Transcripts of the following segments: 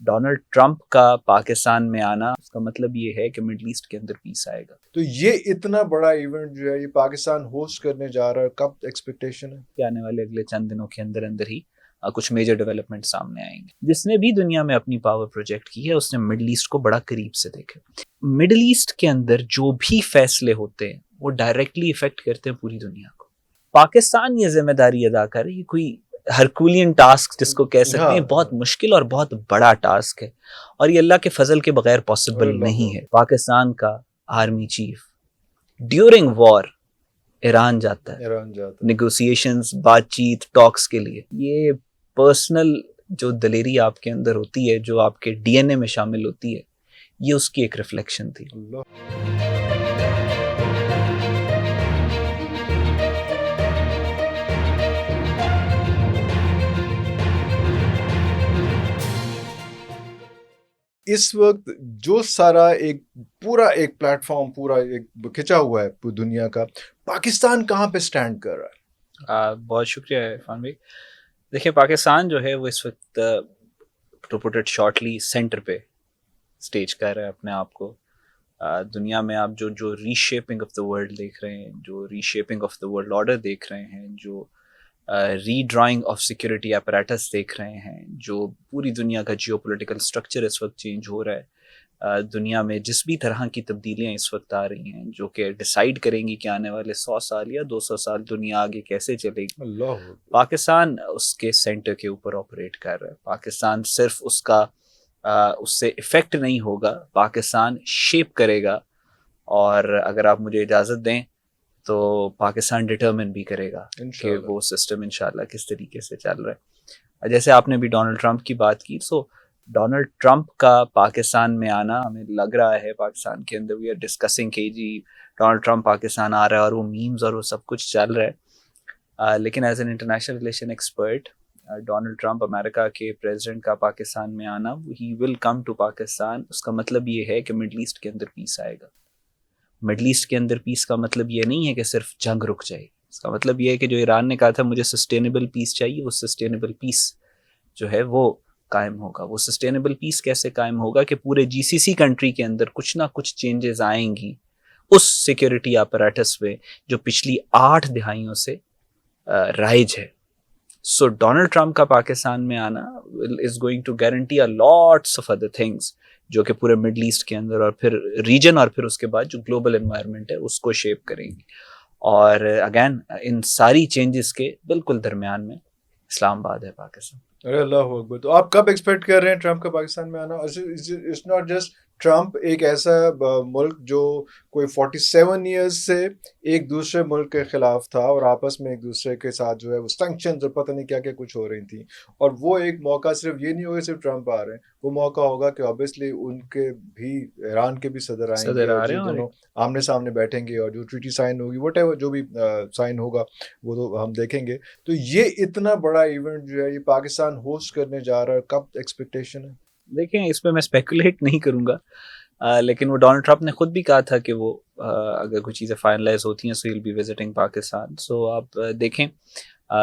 Donald Trump کا پاکستان میں آنا اس کا مطلب یہ ہے کہ مڈل ایسٹ کے اندر پیس آئے گا. تو یہ اتنا بڑا ایونٹ جو ہے یہ پاکستان ہوسٹ کرنے جا رہا ہے, کب ایکسپیکٹیشن ہے کہ آنے والے اگلے چند دنوں کے اندر ہی کچھ میجر ڈیولپمنٹ سامنے آئیں گے. جس نے بھی دنیا میں اپنی پاور پروجیکٹ کی ہے اس نے مڈل ایسٹ کو بڑا قریب سے دیکھا. مڈل ایسٹ کے اندر جو بھی فیصلے ہوتے ہیں وہ ڈائریکٹلی افیکٹ کرتے ہیں پوری دنیا کو. پاکستان یہ ذمہ داری ادا کر رہی ہے, کوئی ہرکولین ٹاسک جس کو کہہ سکتے ہیں, بہت مشکل اور بہت بڑا ٹاسک ہے اور یہ اللہ کے فضل کے بغیر پاسبل نہیں ہے. پاکستان کا army chief during war Iran جاتا ہے نیگوسیشنز, بات چیت, ٹاکس کے لیے. یہ پرسنل جو دلیری آپ کے اندر ہوتی ہے, جو آپ کے ڈی این اے میں شامل ہوتی ہے, یہ اس کی ایک ریفلیکشن تھی. اس وقت جو سارا ایک پورا ایک پلیٹ فارم پورا ایک کھچا ہوا ہے پوری دنیا کا, پاکستان کہاں پہ سٹینڈ کر رہا ہے؟ بہت شکریہ عرفان بھائی. دیکھیں پاکستان جو ہے وہ اس وقت to put it shortly centre پہ سٹیج کر رہا ہے اپنے آپ کو. دنیا میں آپ جو reshaping of the world دیکھ رہے ہیں, جو reshaping of the world order دیکھ رہے ہیں, جو redrawing of security apparatus دیکھ رہے ہیں, جو پوری دنیا کا جیو پولیٹیکل اسٹرکچر اس وقت چینج ہو رہا ہے, دنیا میں جس بھی طرح کی تبدیلیاں اس وقت آ رہی ہیں جو کہ ڈیسائیڈ کریں گی کہ آنے والے 100 سال یا 200 سال دنیا آگے کیسے چلے گی, پاکستان اس کے سینٹر کے اوپر آپریٹ کر رہا ہے. پاکستان صرف اس سے افیکٹ نہیں ہوگا, پاکستان شیپ کرے گا, اور اگر آپ مجھے اجازت دیں تو پاکستان ڈٹرمن بھی کرے گا کہ وہ سسٹم انشاءاللہ کس طریقے سے چل رہا ہے. جیسے آپ نے بھی ڈونلڈ ٹرمپ کی بات کی, سو ڈونلڈ ٹرمپ کا پاکستان میں آنا ہمیں لگ رہا ہے پاکستان کے اندر وی آر ڈسکسنگ کہ جی ڈونلڈ ٹرمپ پاکستان آ رہا ہے اور وہ میمز اور وہ سب کچھ چل رہا ہے, لیکن as an international relation expert Donald Trump امریکہ کے پریزیڈنٹ کا پاکستان میں آنا, ہی ول کم ٹو پاکستان, اس کا مطلب یہ ہے کہ مڈل ایسٹ کے اندر پیس آئے گا. مڈل ایسٹ کے اندر پیس کا مطلب یہ نہیں ہے کہ صرف جنگ رک جائے, اس کا مطلب یہ ہے کہ جو ایران نے کہا تھا مجھے سسٹینیبل پیس چاہیے, وہ سسٹینیبل پیس جو ہے وہ قائم ہوگا. وہ سسٹینیبل پیس کیسے قائم ہوگا کہ پورے جی سی سی کنٹری کے اندر کچھ نہ کچھ چینجز آئیں گی اس سیکورٹی ایپریٹس میں جو پچھلی 8 دہائیوں سے رائج ہے. سو ڈونلڈ ٹرمپ کا پاکستان میں آنا is going to guarantee a lots of other things جو کہ پورے مڈل ایسٹ کے اندر اور پھر ریجن اور پھر اس کے بعد جو گلوبل انوائرمنٹ ہے اس کو شیپ کریں گی. اور اگین ان ساری چینجز کے بالکل درمیان میں اسلام آباد ہے پاکستان. ارے اللہ اکبر. تو آپ کب ایکسپیکٹ کر رہے ہیں ٹرمپ کا پاکستان میں آنا؟ اٹس ناٹ جسٹ ٹرمپ ایک ایسا ملک جو کوئی 47 ایئرز سے ایک دوسرے ملک کے خلاف تھا اور آپس میں ایک دوسرے کے ساتھ جو ہے وہ سینکشنز اور پتہ نہیں کیا کیا کچھ ہو رہی تھیں, اور وہ ایک موقع صرف یہ نہیں ہوگا صرف ٹرمپ آ رہے ہیں, وہ موقع ہوگا کہ آبویسلی ان کے بھی ایران کے بھی صدر آئیں گے اور دونوں آمنے سامنے بیٹھیں گے اور جو ٹریٹی سائن ہوگی وٹ ایور جو بھی سائن ہوگا وہ تو ہم دیکھیں گے. تو یہ اتنا بڑا ایونٹ جو ہے یہ پاکستان ہوسٹ کرنے جا رہا ہے, کب ایکسپیکٹیشن ہے؟ دیکھیں اس پہ میں اسپیکولیٹ نہیں کروں گا, لیکن وہ ڈونلڈ ٹرمپ نے خود بھی کہا تھا کہ وہ اگر کوئی چیزیں فائنلائز ہوتی ہیں سو ہی ول بی وزٹنگ پاکستان. سو آپ دیکھیں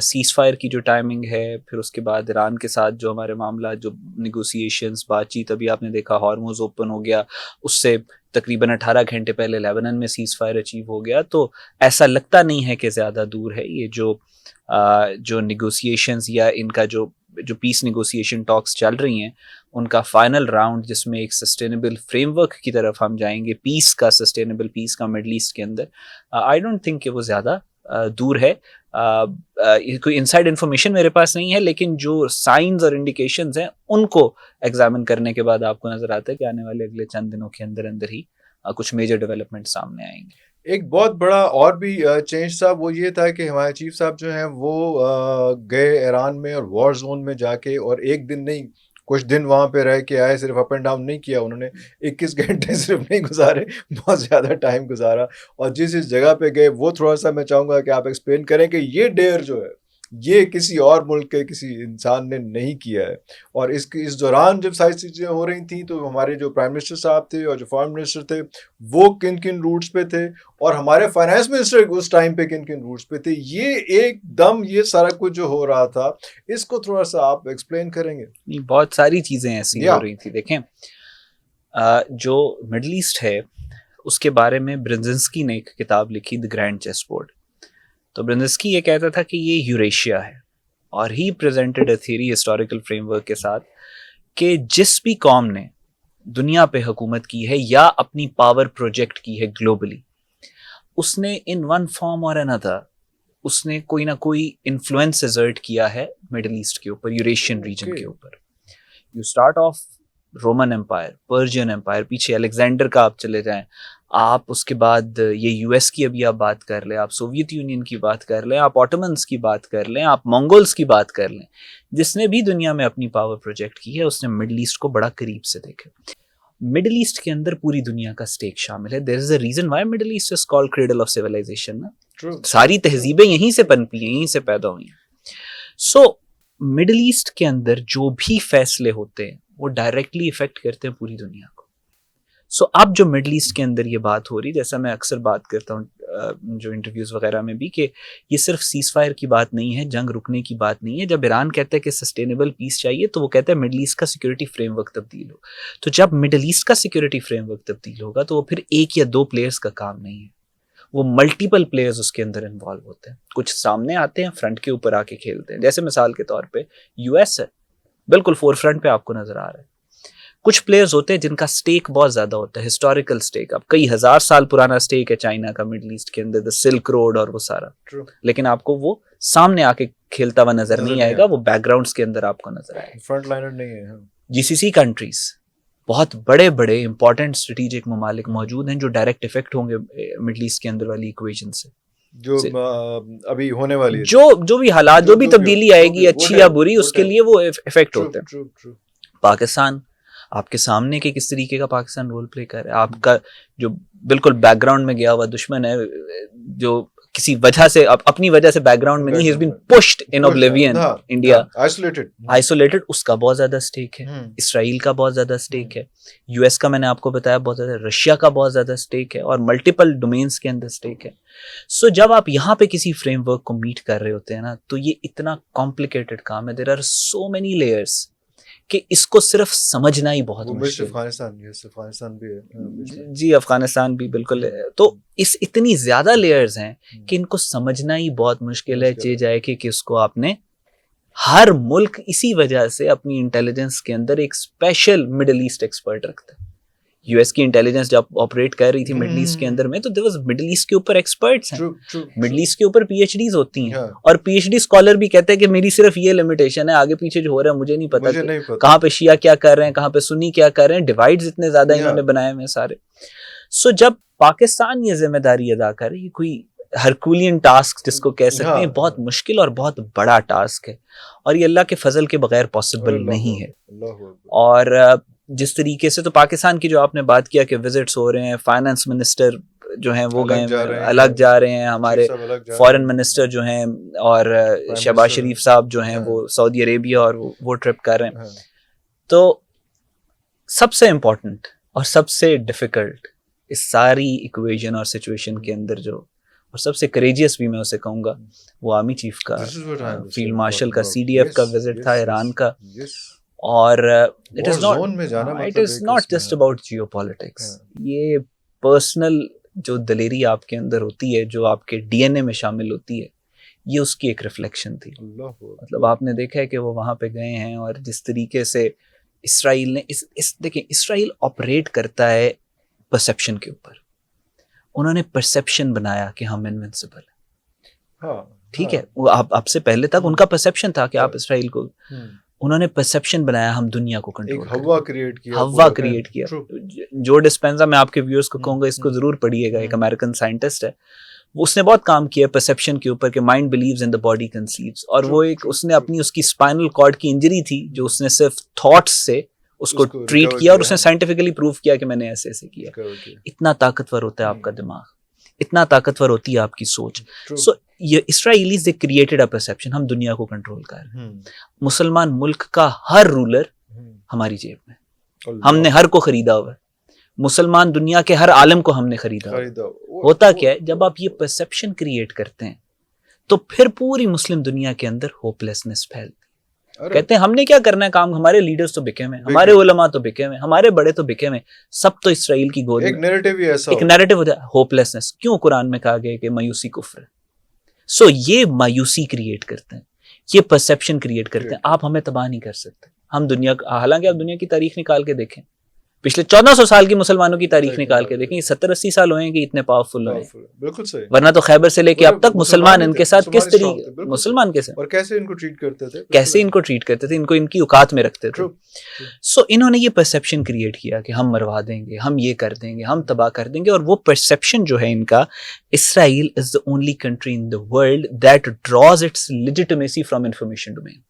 سیز فائر کی جو ٹائمنگ ہے, پھر اس کے بعد ایران کے ساتھ جو ہمارے معاملات جو نیگوسیشنز بات چیت, ابھی آپ نے دیکھا ہارموز اوپن ہو گیا, اس سے تقریباً 18 گھنٹے پہلے لیبنان میں سیز فائر اچیو ہو گیا. تو ایسا لگتا نہیں ہے کہ زیادہ دور ہے یہ جو نیگوسیشنز یا ان کا جو پیس نیگوسیشن ٹاکس چل رہی ہیں ان کا فائنل راؤنڈ جس میں ایک سسٹینیبل فریم ورک کی طرف ہم جائیں گے, پیس کا, سسٹینیبل پیس کا مڈل ایسٹ کے اندر, آئی ڈونٹ تھنک کہ وہ زیادہ دور ہے. کوئی انسائڈ انفارمیشن میرے پاس نہیں ہے, لیکن جو سائنز اور انڈیکیشنز ہیں ان کو ایگزامن کرنے کے بعد آپ کو نظر آتا ہے کہ آنے والے اگلے چند دنوں کے اندر ہی کچھ میجر ڈیولپمنٹ سامنے آئیں گے. ایک بہت بڑا اور بھی چینج تھا, وہ یہ تھا کہ ہمارے چیف صاحب جو ہیں وہ گئے ایران میں اور وار زون میں جا کے, اور ایک دن نہیں کچھ دن وہاں پہ رہ کے آئے, صرف اپ اینڈ ڈاؤن نہیں کیا انہوں نے, 21 گھنٹے صرف نہیں گزارے, بہت زیادہ ٹائم گزارا. اور جس جگہ پہ گئے وہ تھوڑا سا میں چاہوں گا کہ آپ ایکسپلین کریں کہ یہ ڈیئر جو ہے یہ کسی اور ملک کے کسی انسان نے نہیں کیا ہے. اور اس دوران جب ساری چیزیں ہو رہی تھیں تو ہمارے جو پرائم منسٹر صاحب تھے اور جو فارن منسٹر تھے وہ کن کن روٹس پہ تھے اور ہمارے فائنانس منسٹر اس ٹائم پہ کن کن روٹس پہ تھے. یہ ایک دم یہ سارا کچھ جو ہو رہا تھا اس کو تھوڑا سا آپ ایکسپلین کریں گے؟ بہت ساری چیزیں ایسی ہو رہی تھی. دیکھیں جو مڈل ایسٹ ہے اس کے بارے میں برنزنسکی نے ایک کتاب لکھی دی گرینڈ چیس بورڈ. تو برنزنسکی یہ کہتا تھا کہ یہ یوریشیا ہے اور he presented a theory historical framework کے ساتھ کہ جس بھی قوم نے دنیا پہ حکومت کی ہے یا اپنی پاور پروجیکٹ کی ہے گلوبلی, اس نے ان ون فارم اور another اس نے کوئی نہ کوئی انفلوئنس ایزرٹ کیا ہے مڈل ایسٹ کے اوپر, یوریشین ریجن کے اوپر. You start of Roman empire, Persian empire, پیچھے الیگزینڈر کا آپ چلے جائیں, آپ اس کے بعد یہ یو ایس کی ابھی آپ بات کر لیں, آپ سوویت یونین کی بات کر لیں, آپ آٹومنس کی بات کر لیں, آپ منگولز کی بات کر لیں. جس نے بھی دنیا میں اپنی پاور پروجیکٹ کی ہے اس نے مڈل ایسٹ کو بڑا قریب سے دیکھا. مڈل ایسٹ کے اندر پوری دنیا کا اسٹیک شامل ہے. There is a reason why Middle East is called cradle of civilisation. ساری تہذیبیں یہیں سے پنپی ہیں, یہیں سے پیدا ہوئی ہیں. سو مڈل ایسٹ کے اندر جو بھی فیصلے ہوتے ہیں وہ ڈائریکٹلی افیکٹ کرتے ہیں پوری دنیا کو. سو اب جو مڈل ایسٹ کے اندر یہ بات ہو رہی, جیسا میں اکثر بات کرتا ہوں جو انٹرویوز وغیرہ میں بھی, کہ یہ صرف سیز فائر کی بات نہیں ہے, جنگ رکنے کی بات نہیں ہے. جب ایران کہتا ہے کہ سسٹینیبل پیس چاہیے تو وہ کہتا ہے مڈل ایسٹ کا سیکورٹی فریم ورک تبدیل ہو. تو جب مڈل ایسٹ کا سیکورٹی فریم ورک تبدیل ہوگا تو وہ پھر ایک یا دو پلیئرز کا کام نہیں ہے, وہ ملٹیپل پلیئرز اس کے اندر انوالو ہوتے ہیں. کچھ سامنے آتے ہیں, فرنٹ کے اوپر آ کے کھیلتے ہیں. جیسے مثال کے طور پہ یو ایس ہے, بالکل فور فرنٹ پہ آپ کو نظر آ رہا ہے. کچھ پلیئرز ہوتے ہیں جن کا سٹیک بہت زیادہ ہوتا ہے, ہسٹوریکل سٹیک. اب کئی ہزار سال پرانا سٹیک ہے چائنا کا مڈل ایسٹ کے اندر, دا سلک روڈ اور وہ سارا. لیکن آپ کو وہ سامنے آ کے کھیلتا ہوا نظر نہیں آئے گا, وہ بیک گراؤنڈز کے اندر آپ کو نظر آئے گا. فرنٹ لائنر نہیں ہے. جی سی سی کنٹریز, بہت بڑے بڑے امپورٹنٹ اسٹریٹجک ممالک موجود ہیں جو ڈائریکٹ افیکٹ ہوں گے مڈل ایسٹ کے اندر والی ایکویشن سے, جو ابھی ہونے والی ہے, جو بھی حالات, جو بھی تبدیلی آئے گی اچھی یا بری, اس کے لیے وہ افیکٹ ہوتے ہیں. پاکستان آپ کے سامنے کے کس طریقے کا پاکستان رول پلے کر رہا ہے. آپ کا جو بالکل بیک گراؤنڈ میں گیا ہوا دشمن ہے, جو کسی وجہ سے اپنی وجہ سے بیک گراؤنڈ میں نہیں, has been pushed in oblivion, India isolated, اس کا بہت زیادہ اسٹیک ہے. اسرائیل کا بہت زیادہ اسٹیک ہے. یو ایس کا میں نے آپ کو بتایا بہت زیادہ, رشیا کا بہت زیادہ اسٹیک ہے, اور ملٹیپل ڈومینس کے اندر اسٹیک ہے. سو جب آپ یہاں پہ کسی فریم ورک کو میٹ کر رہے ہوتے ہیں نا, تو یہ اتنا کمپلیکیٹڈ کام ہے. There are so many layers کہ اس کو صرف سمجھنا ہی بہت مشکل. افغانستان بھی ہے. جی افغانستان بھی بالکل ہے. تو اس اتنی زیادہ لیئرز ہیں کہ ان کو سمجھنا ہی بہت مشکل ہے. چاہے جائے کہ اس کو آپ نے, ہر ملک اسی وجہ سے اپنی انٹیلیجنس کے اندر ایک اسپیشل مڈل ایسٹ ایکسپرٹ رکھتا ہے. یو ایس کی انٹیلیجنس جب آپریٹ کر رہی تھی مڈل ایسٹ کے اندر میں, تو there was مڈل ایسٹ کے اوپر ایکسپرٹس ہیں, مڈل ایسٹ کے اوپر پی ایچ ڈیز ہوتی ہیں, اور پی ایچ ڈی اسکالر بھی کہتے ہیں کہ میری صرف یہ لمیٹیشن ہے, آگے پیچھے جو ہو رہا ہے مجھے نہیں پتا کہاں پہ شیعہ کیا کر رہے ہیں, کہاں پہ سنی کیا کر رہے ہیں. ڈیوائڈز اتنے زیادہ انہوں نے بنائے ہوئے سارے. سو جب پاکستان یہ ذمہ داری ادا کرے, یہ کوئی ہرکولین ٹاسک جس کو کہہ سکتے ہیں, بہت مشکل اور بہت بڑا ٹاسک ہے, اور یہ اللہ کے فضل کے بغیر پاسبل نہیں ہے. اور جس طریقے سے تو پاکستان کی جو آپ نے بات کیا کہ وزٹس ہو رہے ہیں, فائنانس منسٹر جو ہیں وہ گئے الگ جا رہے ہیں, ہمارے فارن منسٹر جو ہیں اور شہباز شریف صاحب جو ہیں وہ سعودی عربیہ اور وہ ٹرپ کر رہے ہیں. تو سب سے امپورٹنٹ اور سب سے ڈیفیکلٹ اس ساری ایکویژن اور سچویشن کے اندر جو, اور سب سے کریجیس بھی میں اسے کہوں گا, وہ آرمی چیف کا, فیلڈ مارشل کا, سی ڈی ایف کا وزٹ تھا ایران کا. اور it is not just about geopolitics. یہ پرسنل جو دلیری آپ کے اندر ہوتی ہے, جو آپ کے ڈی این اے میں شامل ہوتی ہے, یہ اس کی ایک ریفلیکشن تھی. مطلب آپ نے دیکھا ہے کہ وہ وہاں پہ گئے ہیں, اور جس طریقے سے اسرائیل نے دیکھیں, اسرائیل آپریٹ کرتا ہے پرسیپشن کے اوپر. انہوں نے پرسیپشن بنایا کہ ہم انوینسیبل ہیں. ٹھیک ہے, وہ آپ سے پہلے تک ان کا پرسیپشن تھا کہ آپ اسرائیل کو, انہوں نے پرسیپشن بنایا ہم دنیا کو کنٹرول کریں. ہوا کریٹ کیا. جو ڈسپینزا, میں آپ کے ویورز کو کہوں گا اس کو ضرور پڑھیے گا, ایک امریکن سائنٹسٹ ہے, اس نے بہت کام کیا پرسیپشن کے اوپر کہ mind believes in the body conceives. اور وہ ایک اس نے اپنی اس کی اسپائنل کارڈ کی انجری تھی جو اس نے صرف تھاٹس سے اس کو ٹریٹ کیا, اور اس نے سائنٹیفکلی پروف کیا کہ میں نے ایسے ایسے کیا. اتنا طاقتور ہوتا ہے آپ کا دماغ. اتنا طاقتور ہوتی ہے آپ کی سوچ. سو یہ اسرائیلیز دے کریٹڈ اے پرسیپشن ہم دنیا کو کنٹرول کر رہے ہیں. مسلمان ملک کا ہر رولر ہماری جیب میں, ہم نے ہر کو خریدا ہوا ہے. مسلمان دنیا کے ہر عالم کو ہم نے خریدا. ہوتا کیا ہے جب آپ یہ پرسیپشن کریٹ کرتے ہیں تو پھر پوری مسلم دنیا کے اندر ہوپ لیسنس پھیلتی. کہتے ہیں ہم نے کیا کرنا ہے کام, ہمارے لیڈرز تو بکے ہوئے, ہمارے علماء تو بکے ہوئے, ہمارے بڑے تو بکے ہوئے, سب تو اسرائیل کی گود میں. ایک نیریٹو ہوتا ہے ہوپ لیسنس. کیوں قرآن میں کہا گیا کہ مایوسی کفر ہے. سو یہ مایوسی کریٹ کرتے ہیں, یہ پرسیپشن کریٹ کرتے ہیں. آپ ہمیں تباہ نہیں کر سکتے. ہم دنیا, حالانکہ آپ دنیا کی تاریخ نکال کے دیکھیں, پچھلے 1400 سال کی مسلمانوں کی تاریخ نکال کے دیکھیں, 70-80 سال ہوئے ہیں کہ اتنے پاورفل ہوئے ہیں. بالکل صحیح. ورنہ تو خیبر سے لے کے اب تک مسلمان ان کے ساتھ کس طریقے مسلمان کیسے, اور کیسے ان کو ٹریٹ کرتے تھے, کیسے ان کو ٹریٹ کرتے تھے, ان کو ان کی اوقات میں رکھتے تھے. سو انہوں نے یہ پرسیپشن کریٹ کیا کہ ہم مروا دیں گے, ہم یہ کر دیں گے, ہم تباہ کر دیں گے. اور وہ پرسیپشن جو ہے ان کا, اسرائیل از the only country in the world that draws its legitimacy from information domain.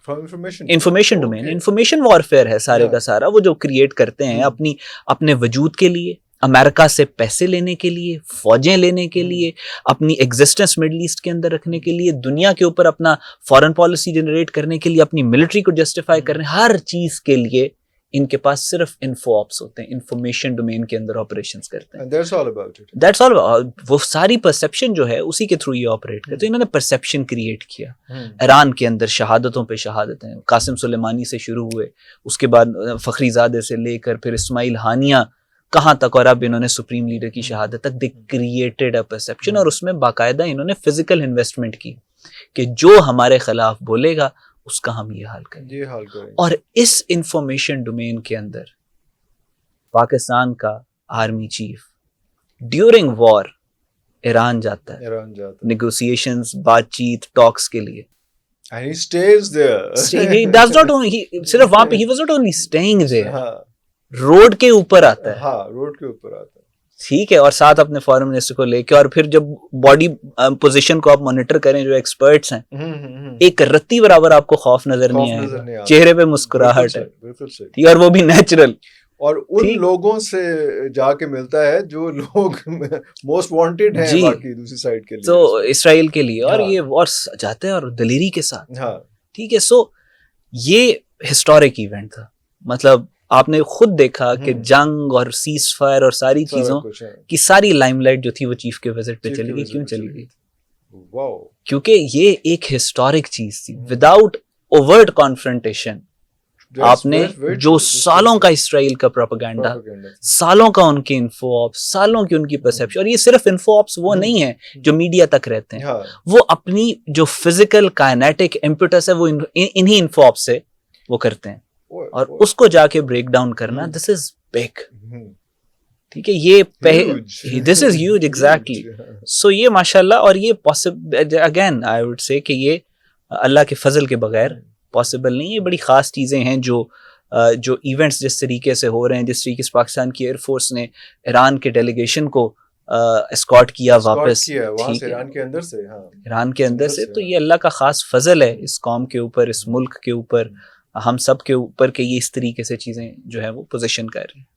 Information domain, information warfare ہے سارے کا سارا. وہ جو کریٹ کرتے ہیں اپنے وجود کے لیے, امریکہ سے پیسے لینے کے لیے, فوجیں لینے کے لیے, اپنی ایگزسٹنس مڈل ایسٹ کے اندر رکھنے کے لیے, دنیا کے اوپر اپنا فارن پالیسی جنریٹ کرنے کے لیے, اپنی ملٹری کو جسٹیفائی کرنے, ہر چیز کے لیے ان کے پاس صرف انفو آپس ہوتے ہیں, انفارمیشن ڈومین کے اندر آپریشنز کرتے ہیں. That's all. وہ ساری پرسیپشن جو ہے اسی کے تھرو یہ آپریٹ کرتے ہیں. انہوں نے پرسیپشن کریٹ کیا. ایران کے اندر شہادتوں پہ شہادتیں, قاسم سلیمانی سے شروع ہوئے, اس کے بعد فخری زادے سے لے کر پھر اسماعیل ہانیہ کہاں تک, اور اب انہوں نے سپریم لیڈر کی شہادت تک. دے کریٹڈ اے پرسیپشن, اور اس میں باقاعدہ انہوں نے فزیکل انویسٹمنٹ کی کہ جو ہمارے خلاف بولے گا اس کا ہم یہ حال کریں. اور اس انفارمیشن ڈومین کے اندر پاکستان کا army chief during war Iran جاتا ہے, نیگوسیشنز, بات چیت, ٹاکس کے لیے. And he stays there. He does not only, صرف وہاں پہ he was not only staying there, road کے اوپر آتا ہے. ہاں, روڈ کے اوپر آتا ہے. ٹھیک ہے, اور ساتھ اپنے فارن منسٹر کو لے کے, اور پھر جب باڈی پوزیشن کو آپ مانیٹر کریں جو ایکسپرٹس ہیں, ایک رتی برابر آپ کو خوف نظر نہیں آئے گا, چہرے پہ مسکراہٹ ہے, ٹھیک, اور وہ بھی نیچرل. اور ان لوگوں سے جا کے ملتا ہے جو لوگ موسٹ وانٹیڈ ہیں باقی دوسری سائیڈ کے لیے, تو اسرائیل کے لیے, اور یہ اور جاتے ہیں اور دلیری کے ساتھ. ٹھیک ہے. سو یہ ہسٹورک ایونٹ تھا. مطلب آپ نے خود دیکھا کہ جنگ اور سیز فائر اور ساری چیزوں کی ساری لائم لائٹ جو تھی وہ چیف کے وزٹ پہ چلی گئی. کیوں چلی گئی؟ کیونکہ یہ ایک ہسٹورک چیز تھی. وداؤٹ اوورٹ کانفرنٹیشن آپ نے جو سالوں کا اسرائیل کا پروپیگنڈا, سالوں کا ان کے انفو آپس, سالوں کی ان کی پرسیپشن, اور یہ صرف انفو آپس وہ نہیں ہے جو میڈیا تک رہتے ہیں, وہ اپنی جو فزیکل کائنیٹک امپیٹس ہے وہ انہی انفو آپس سے وہ کرتے ہیں, اور اس کو جا کے بریک ڈاؤن کرنا, دس از بگ. ٹھیک ہے, یہ دس از ہیوج ایگزیکٹلی. سو یہ ماشاء اللہ, اور یہ possible again I would say کہ یہ اللہ کے فضل کے بغیر پاسبل نہیں. یہ بڑی خاص چیزیں ہیں جو ایونٹس جس طریقے سے ہو رہے ہیں, جس طریقے سے پاکستان کی ایئر فورس نے ایران کے ڈیلیگیشن کو اسکارٹ کیا واپس ایران کے اندر سے, تو یہ اللہ کا خاص فضل ہے اس قوم کے اوپر, اس ملک کے اوپر, ہم سب کے اوپر, کہ یہ اس طریقے سے چیزیں جو ہے وہ پوزیشن کر رہی ہیں.